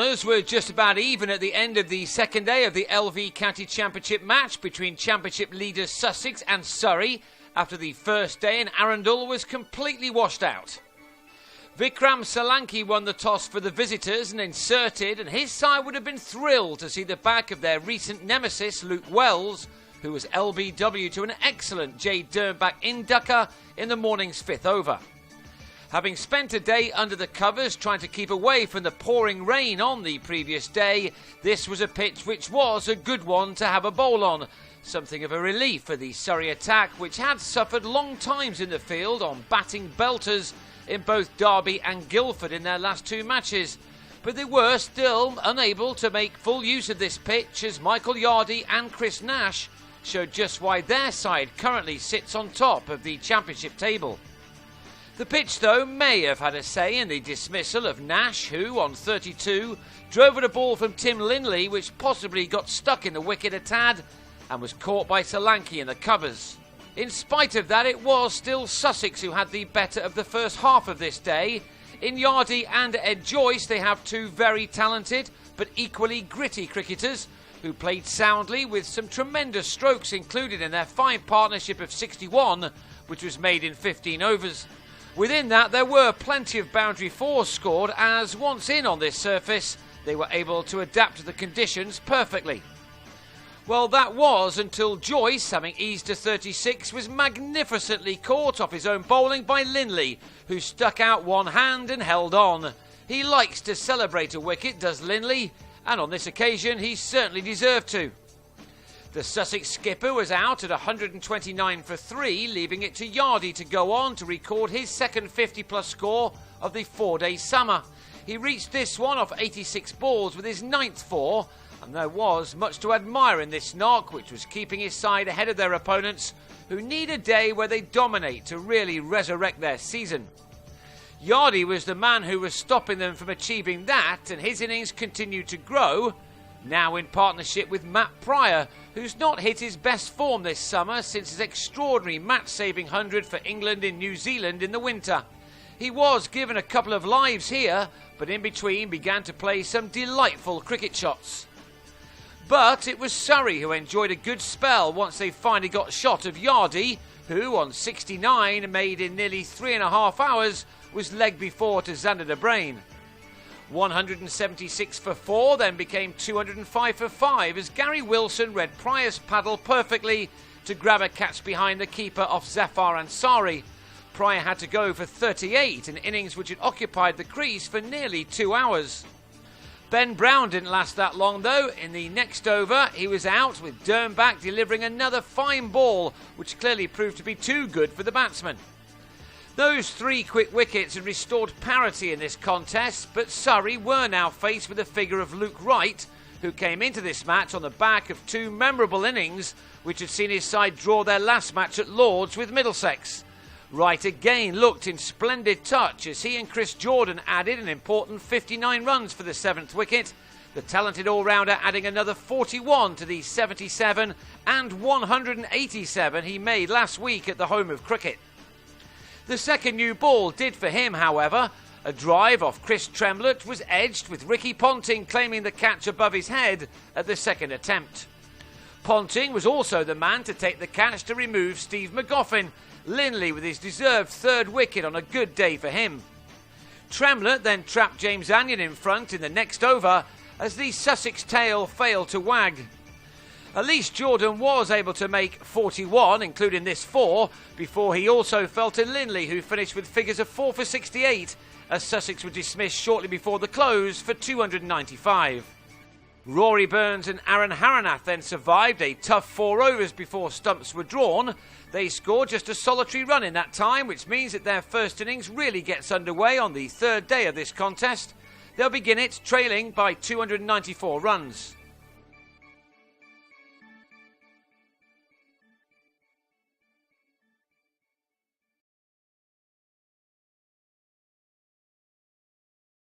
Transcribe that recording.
Runners were just about even at the end of the second day of the LV County Championship match between Championship leaders Sussex and Surrey after the first day in Arundel was completely washed out. Vikram Solanki won the toss for the visitors and inserted, and his side would have been thrilled to see the back of their recent nemesis Luke Wells, who was LBW to an excellent Jade Dernbach inducker in the morning's fifth over. Having spent a day under the covers trying to keep away from the pouring rain on the previous day, this was a pitch which was a good one to have a bowl on. Something of a relief for the Surrey attack, which had suffered long times in the field on batting belters in both Derby and Guildford in their last two matches. But they were still unable to make full use of this pitch, as Michael Yardy and Chris Nash showed just why their side currently sits on top of the championship table. The pitch, though, may have had a say in the dismissal of Nash, who, on 32, drove at a ball from Tim Linley, which possibly got stuck in the wicket a tad and was caught by Solanki in the covers. In spite of that, it was still Sussex who had the better of the first half of this day. In Yardy and Ed Joyce, they have two very talented but equally gritty cricketers who played soundly, with some tremendous strokes included in their fine partnership of 61, which was made in 15 overs. Within that, there were plenty of boundary fours scored, as once in on this surface, they were able to adapt to the conditions perfectly. Well, that was until Joyce, having eased to 36, was magnificently caught off his own bowling by Linley, who stuck out one hand and held on. He likes to celebrate a wicket, does Linley, and on this occasion he certainly deserved to. The Sussex skipper was out at 129 for 3, leaving it to Yardy to go on to record his second 50-plus score of the four-day summer. He reached this one off 86 balls with his ninth four, and there was much to admire in this knock, which was keeping his side ahead of their opponents, who need a day where they dominate to really resurrect their season. Yardy was the man who was stopping them from achieving that, and his innings continued to grow, now in partnership with Matt Prior, who's not hit his best form this summer since his extraordinary match-saving 100 for England in New Zealand in the winter. He was given a couple of lives here, but in between began to play some delightful cricket shots. But it was Surrey who enjoyed a good spell once they finally got shot of Yardy, who on 69, made in nearly 3.5 hours, was leg before to Xander de Bruyne. 176 for 4 then became 205 for 5 as Gary Wilson read Prior's paddle perfectly to grab a catch behind the keeper off Zafar Ansari. Prior had to go for 38, an innings which had occupied the crease for nearly 2 hours. Ben Brown didn't last that long though. In the next over he was out, with Dernbach delivering another fine ball which clearly proved to be too good for the batsman. Those 3 quick wickets had restored parity in this contest, but Surrey were now faced with the figure of Luke Wright, who came into this match on the back of 2 memorable innings which had seen his side draw their last match at Lord's with Middlesex. Wright again looked in splendid touch as he and Chris Jordan added an important 59 runs for the 7th wicket, the talented all-rounder adding another 41 to the 77 and 187 he made last week at the home of cricket. The second new ball did for him, however. A drive off Chris Tremlett was edged, with Ricky Ponting claiming the catch above his head at the second attempt. Ponting was also the man to take the catch to remove Steve McGoffin, Linley with his deserved 3rd wicket on a good day for him. Tremlett then trapped James Anion in front in the next over as the Sussex tail failed to wag. Elise Jordan was able to make 41, including this 4, before he also fell to Linley, who finished with figures of 4 for 68, as Sussex were dismissed shortly before the close for 295. Rory Burns and Aaron Haranath then survived a tough 4 overs before stumps were drawn. They scored just a solitary run in that time, which means that their first innings really gets underway on the 3rd day of this contest. They'll begin it trailing by 294 runs.